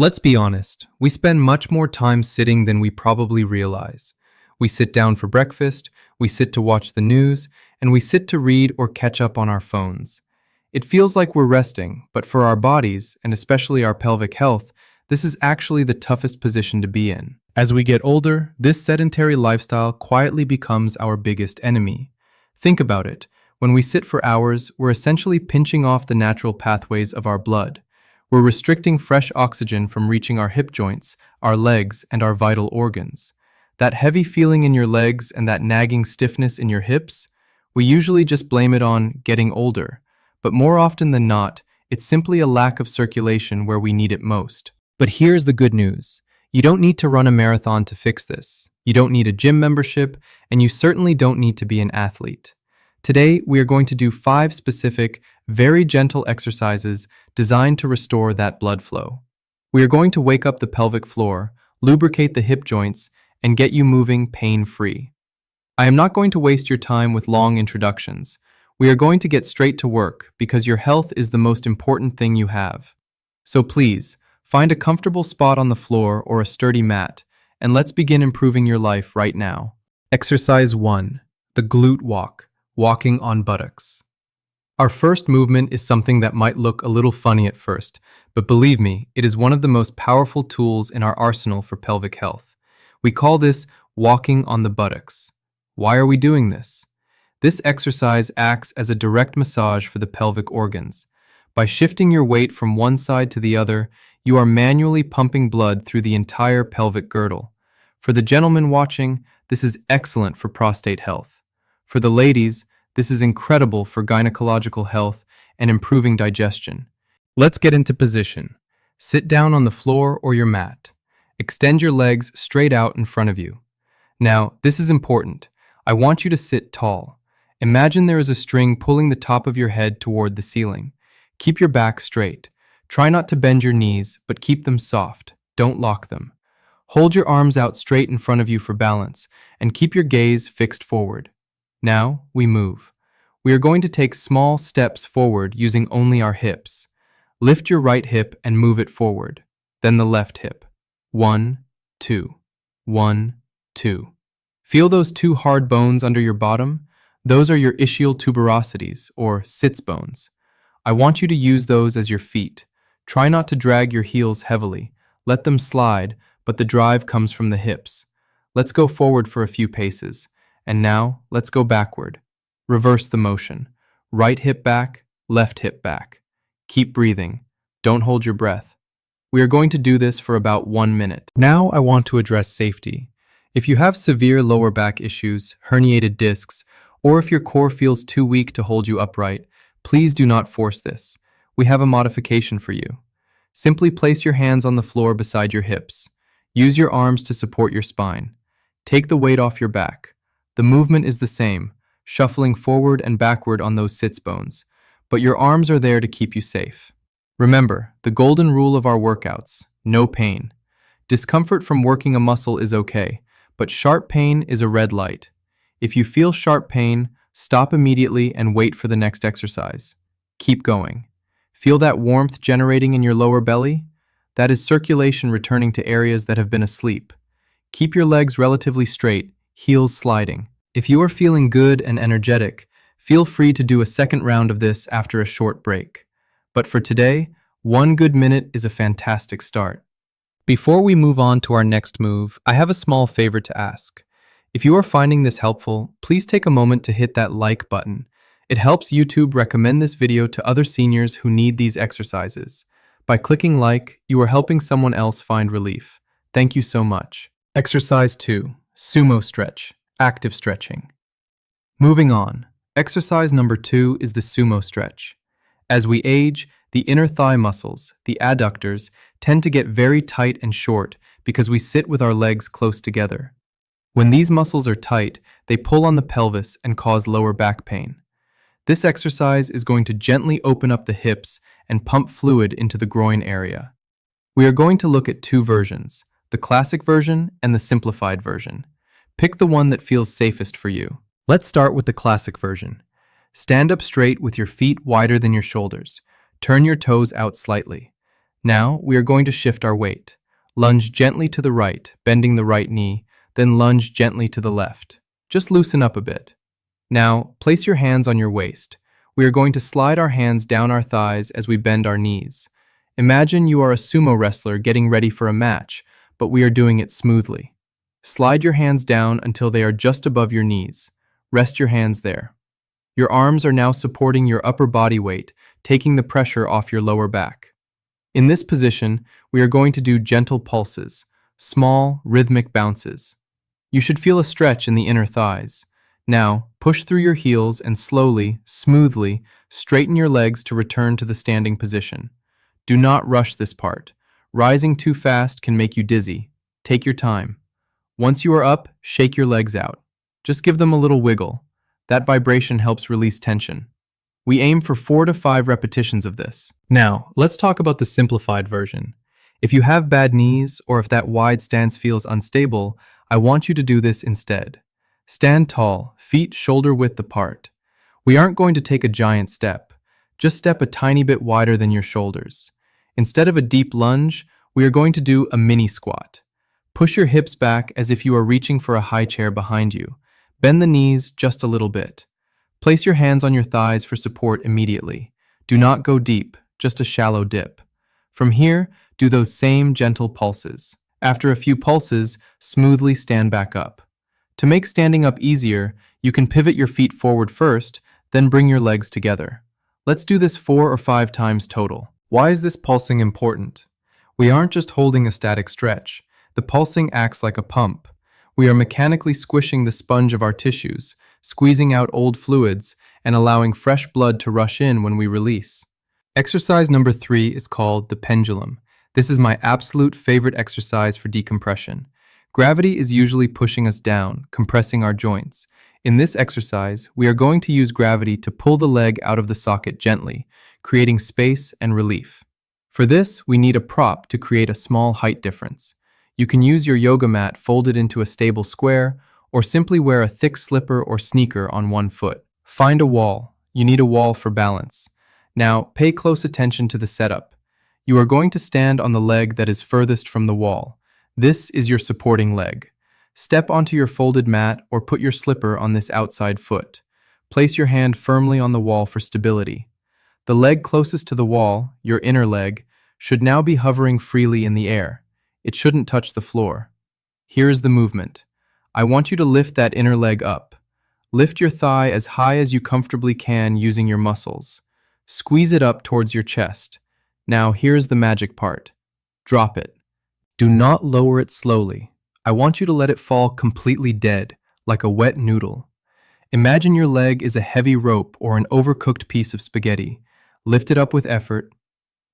Let's be honest, we spend much more time sitting than we probably realize. We sit down for breakfast, we sit to watch the news, and we sit to read or catch up on our phones. It feels like we're resting, but for our bodies, and especially our pelvic health, this is actually the toughest position to be in. As we get older, this sedentary lifestyle quietly becomes our biggest enemy. Think about it. When we sit for hours, we're essentially pinching off the natural pathways of our blood. We're restricting fresh oxygen from reaching our hip joints, our legs, and our vital organs. That heavy feeling in your legs and that nagging stiffness in your hips, we usually just blame it on getting older. But more often than not, it's simply a lack of circulation where we need it most. But here's the good news. You don't need to run a marathon to fix this. You don't need a gym membership, and you certainly don't need to be an athlete. Today, we are going to do 5 specific, very gentle exercises designed to restore that blood flow. We are going to wake up the pelvic floor, lubricate the hip joints, and get you moving pain-free. I am not going to waste your time with long introductions. We are going to get straight to work because your health is the most important thing you have. So please, find a comfortable spot on the floor or a sturdy mat, and let's begin improving your life right now. Exercise 1. The glute walk, walking on buttocks. Our first movement is something that might look a little funny at first, but believe me, it is one of the most powerful tools in our arsenal for pelvic health. We call this walking on the buttocks. Why are we doing this? This exercise acts as a direct massage for the pelvic organs. By shifting your weight from one side to the other, you are manually pumping blood through the entire pelvic girdle. For the gentlemen watching, this is excellent for prostate health. For the ladies, this is incredible for gynecological health and improving digestion. Let's get into position. Sit down on the floor or your mat. Extend your legs straight out in front of you. Now, this is important. I want you to sit tall. Imagine there is a string pulling the top of your head toward the ceiling. Keep your back straight. Try not to bend your knees, but keep them soft. Don't lock them. Hold your arms out straight in front of you for balance, and keep your gaze fixed forward. Now, we move. We are going to take small steps forward using only our hips. Lift your right hip and move it forward. Then the left hip. 1, 2. 1, 2. Feel those 2 hard bones under your bottom? Those are your ischial tuberosities, or sits bones. I want you to use those as your feet. Try not to drag your heels heavily. Let them slide, but the drive comes from the hips. Let's go forward for a few paces. And now, let's go backward. Reverse the motion. Right hip back, left hip back. Keep breathing. Don't hold your breath. We are going to do this for about 1 minute. Now I want to address safety. If you have severe lower back issues, herniated discs, or if your core feels too weak to hold you upright, please do not force this. We have a modification for you. Simply place your hands on the floor beside your hips. Use your arms to support your spine. Take the weight off your back. The movement is the same, shuffling forward and backward on those sits bones, but your arms are there to keep you safe. Remember, the golden rule of our workouts: no pain. Discomfort from working a muscle is okay, but sharp pain is a red light. If you feel sharp pain, stop immediately and wait for the next exercise. Keep going. Feel that warmth generating in your lower belly? That is circulation returning to areas that have been asleep. Keep your legs relatively straight, heels sliding. If you are feeling good and energetic, feel free to do a second round of this after a short break. But for today, 1 good minute is a fantastic start. Before we move on to our next move, I have a small favor to ask. If you are finding this helpful, please take a moment to hit that like button. It helps YouTube recommend this video to other seniors who need these exercises. By clicking like, you are helping someone else find relief. Thank you so much. Exercise 2. Sumo stretch. Active stretching. Moving on. Exercise number 2 is the sumo stretch. As we age, the inner thigh muscles, the adductors, tend to get very tight and short because we sit with our legs close together. When these muscles are tight, they pull on the pelvis and cause lower back pain. This exercise is going to gently open up the hips and pump fluid into the groin area. We are going to look at 2 versions, the classic version and the simplified version. Pick the one that feels safest for you. Let's start with the classic version. Stand up straight with your feet wider than your shoulders. Turn your toes out slightly. Now, we are going to shift our weight. Lunge gently to the right, bending the right knee, then lunge gently to the left. Just loosen up a bit. Now, place your hands on your waist. We are going to slide our hands down our thighs as we bend our knees. Imagine you are a sumo wrestler getting ready for a match, but we are doing it smoothly. Slide your hands down until they are just above your knees. Rest your hands there. Your arms are now supporting your upper body weight, taking the pressure off your lower back. In this position, we are going to do gentle pulses, small, rhythmic bounces. You should feel a stretch in the inner thighs. Now, push through your heels and slowly, smoothly, straighten your legs to return to the standing position. Do not rush this part. Rising too fast can make you dizzy. Take your time. Once you are up, shake your legs out. Just give them a little wiggle. That vibration helps release tension. We aim for 4 to 5 repetitions of this. Now, let's talk about the simplified version. If you have bad knees or if that wide stance feels unstable, I want you to do this instead. Stand tall, feet shoulder width apart. We aren't going to take a giant step. Just step a tiny bit wider than your shoulders. Instead of a deep lunge, we are going to do a mini squat. Push your hips back as if you are reaching for a high chair behind you. Bend the knees just a little bit. Place your hands on your thighs for support immediately. Do not go deep, just a shallow dip. From here, do those same gentle pulses. After a few pulses, smoothly stand back up. To make standing up easier, you can pivot your feet forward first, then bring your legs together. Let's do this 4 or 5 times total. Why is this pulsing important? We aren't just holding a static stretch. The pulsing acts like a pump. We are mechanically squishing the sponge of our tissues, squeezing out old fluids, and allowing fresh blood to rush in when we release. Exercise number 3 is called the pendulum. This is my absolute favorite exercise for decompression. Gravity is usually pushing us down, compressing our joints. In this exercise, we are going to use gravity to pull the leg out of the socket gently, creating space and relief. For this, we need a prop to create a small height difference. You can use your yoga mat folded into a stable square, or simply wear a thick slipper or sneaker on one foot. Find a wall. You need a wall for balance. Now, pay close attention to the setup. You are going to stand on the leg that is furthest from the wall. This is your supporting leg. Step onto your folded mat or put your slipper on this outside foot. Place your hand firmly on the wall for stability. The leg closest to the wall, your inner leg, should now be hovering freely in the air. It shouldn't touch the floor. Here is the movement. I want you to lift that inner leg up. Lift your thigh as high as you comfortably can using your muscles. Squeeze it up towards your chest. Now here's the magic part. Drop it. Do not lower it slowly. I want you to let it fall completely dead, like a wet noodle. Imagine your leg is a heavy rope or an overcooked piece of spaghetti. Lift it up with effort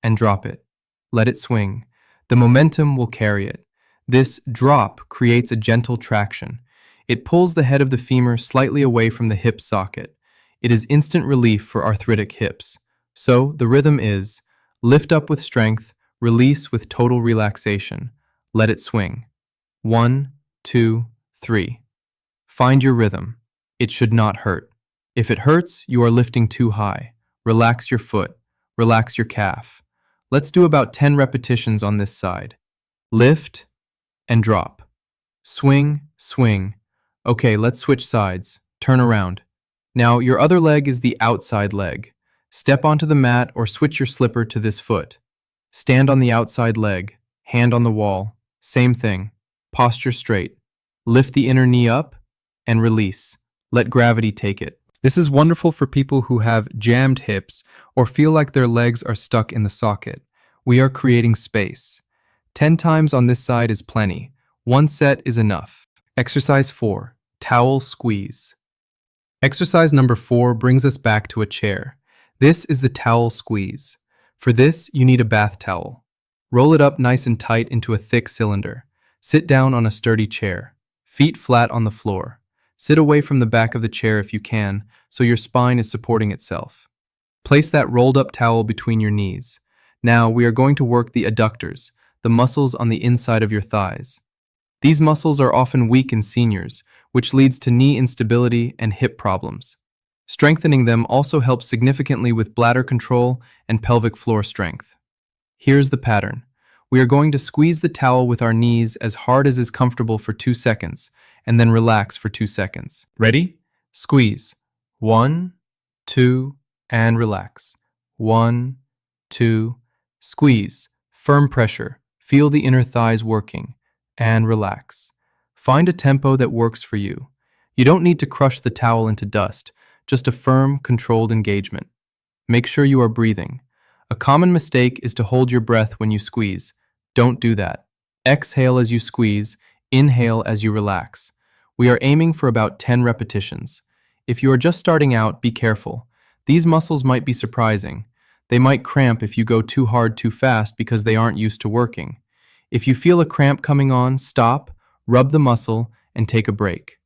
and drop it. Let it swing. The momentum will carry it. This drop creates a gentle traction. It pulls the head of the femur slightly away from the hip socket. It is instant relief for arthritic hips. So the rhythm is lift up with strength, release with total relaxation. Let it swing. 1, 2, 3. Find your rhythm. It should not hurt. If it hurts, you are lifting too high. Relax your foot. Relax your calf. Let's do about 10 repetitions on this side. Lift and drop. Swing, swing. Okay, let's switch sides. Turn around. Now, your other leg is the outside leg. Step onto the mat or switch your slipper to this foot. Stand on the outside leg, hand on the wall. Same thing. Posture straight. Lift the inner knee up and release. Let gravity take it. This is wonderful for people who have jammed hips or feel like their legs are stuck in the socket. We are creating space. 10 times on this side is plenty. 1 set is enough. Exercise 4, towel squeeze. Exercise number 4 brings us back to a chair. This is the towel squeeze. For this, you need a bath towel. Roll it up nice and tight into a thick cylinder. Sit down on a sturdy chair. Feet flat on the floor. Sit away from the back of the chair if you can, so your spine is supporting itself. Place that rolled up towel between your knees. Now we are going to work the adductors, the muscles on the inside of your thighs. These muscles are often weak in seniors, which leads to knee instability and hip problems. Strengthening them also helps significantly with bladder control and pelvic floor strength. Here's the pattern. We are going to squeeze the towel with our knees as hard as is comfortable for 2 seconds, and then relax for 2 seconds. Ready? Squeeze. 1, 2, and relax. 1, 2, squeeze. Firm pressure. Feel the inner thighs working, and relax. Find a tempo that works for you. You don't need to crush the towel into dust, just a firm, controlled engagement. Make sure you are breathing. A common mistake is to hold your breath when you squeeze. Don't do that. Exhale as you squeeze, inhale as you relax. We are aiming for about 10 repetitions. If you are just starting out, be careful. These muscles might be surprising. They might cramp if you go too hard too fast because they aren't used to working. If you feel a cramp coming on, stop, rub the muscle, and take a break.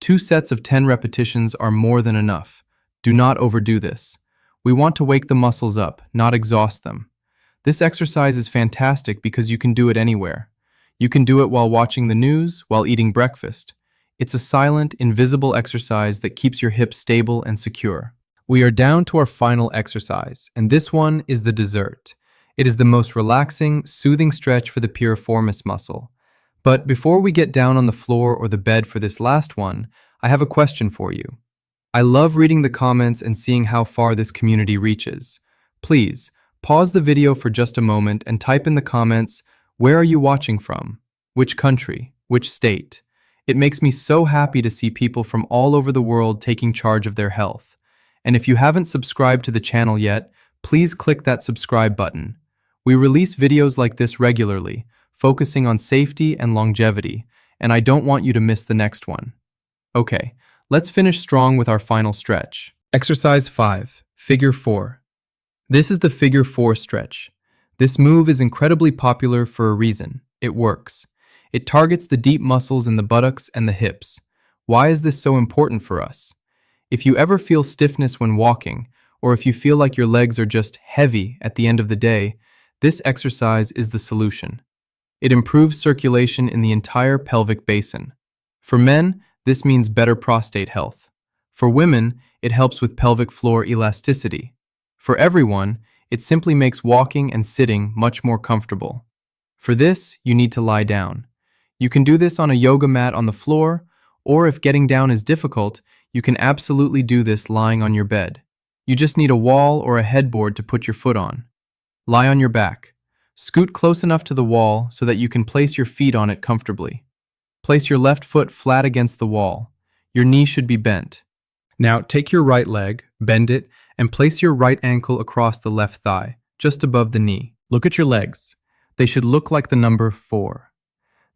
2 sets of 10 repetitions are more than enough. Do not overdo this. We want to wake the muscles up, not exhaust them. This exercise is fantastic because you can do it anywhere. You can do it while watching the news, while eating breakfast. It's a silent, invisible exercise that keeps your hips stable and secure. We are down to our final exercise, and this one is the dessert. It is the most relaxing, soothing stretch for the piriformis muscle. But before we get down on the floor or the bed for this last one, I have a question for you. I love reading the comments and seeing how far this community reaches. Please, pause the video for just a moment and type in the comments, where are you watching from? Which country? Which state? It makes me so happy to see people from all over the world taking charge of their health. And if you haven't subscribed to the channel yet, please click that subscribe button. We release videos like this regularly, focusing on safety and longevity, and I don't want you to miss the next one. Okay, let's finish strong with our final stretch. Exercise 5, Figure 4. This is the Figure 4 stretch. This move is incredibly popular for a reason. It works. It targets the deep muscles in the buttocks and the hips. Why is this so important for us? If you ever feel stiffness when walking, or if you feel like your legs are just heavy at the end of the day, this exercise is the solution. It improves circulation in the entire pelvic basin. For men, this means better prostate health. For women, it helps with pelvic floor elasticity. For everyone, it simply makes walking and sitting much more comfortable. For this, you need to lie down. You can do this on a yoga mat on the floor, or if getting down is difficult, you can absolutely do this lying on your bed. You just need a wall or a headboard to put your foot on. Lie on your back. Scoot close enough to the wall so that you can place your feet on it comfortably. Place your left foot flat against the wall. Your knee should be bent. Now take your right leg, bend it, and place your right ankle across the left thigh, just above the knee. Look at your legs. They should look like the number 4.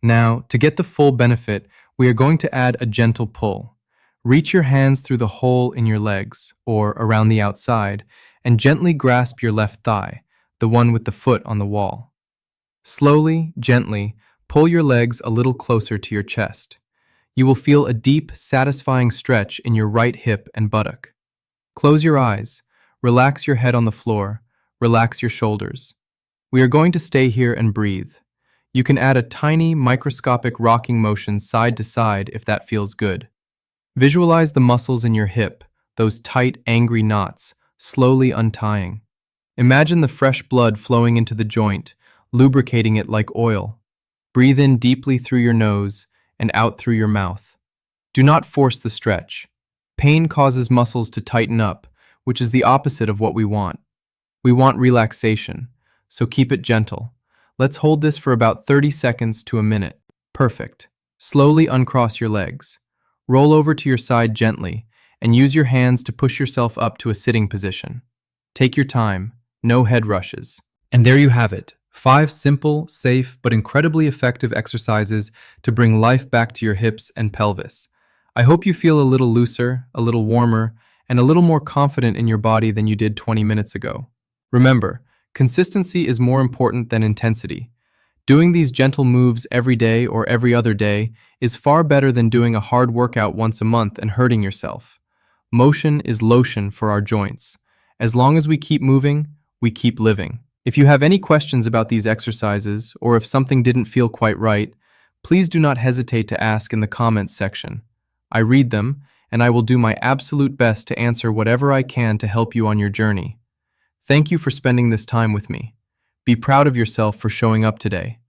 Now, to get the full benefit, we are going to add a gentle pull. Reach your hands through the hole in your legs, or around the outside, and gently grasp your left thigh, the one with the foot on the wall. Slowly, gently, pull your legs a little closer to your chest. You will feel a deep, satisfying stretch in your right hip and buttock. Close your eyes, relax your head on the floor, relax your shoulders. We are going to stay here and breathe. You can add a tiny, microscopic rocking motion side to side if that feels good. Visualize the muscles in your hip, those tight, angry knots, slowly untying. Imagine the fresh blood flowing into the joint, lubricating it like oil. Breathe in deeply through your nose and out through your mouth. Do not force the stretch. Pain causes muscles to tighten up, which is the opposite of what we want. We want relaxation, so keep it gentle. Let's hold this for about 30 seconds to a minute. Perfect. Slowly uncross your legs. Roll over to your side gently, and use your hands to push yourself up to a sitting position. Take your time, no head rushes. And there you have it. 5 simple, safe, but incredibly effective exercises to bring life back to your hips and pelvis. I hope you feel a little looser, a little warmer, and a little more confident in your body than you did 20 minutes ago. Remember, consistency is more important than intensity. Doing these gentle moves every day or every other day is far better than doing a hard workout once a month and hurting yourself. Motion is lotion for our joints. As long as we keep moving, we keep living. If you have any questions about these exercises, or if something didn't feel quite right, please do not hesitate to ask in the comments section. I read them, and I will do my absolute best to answer whatever I can to help you on your journey. Thank you for spending this time with me. Be proud of yourself for showing up today.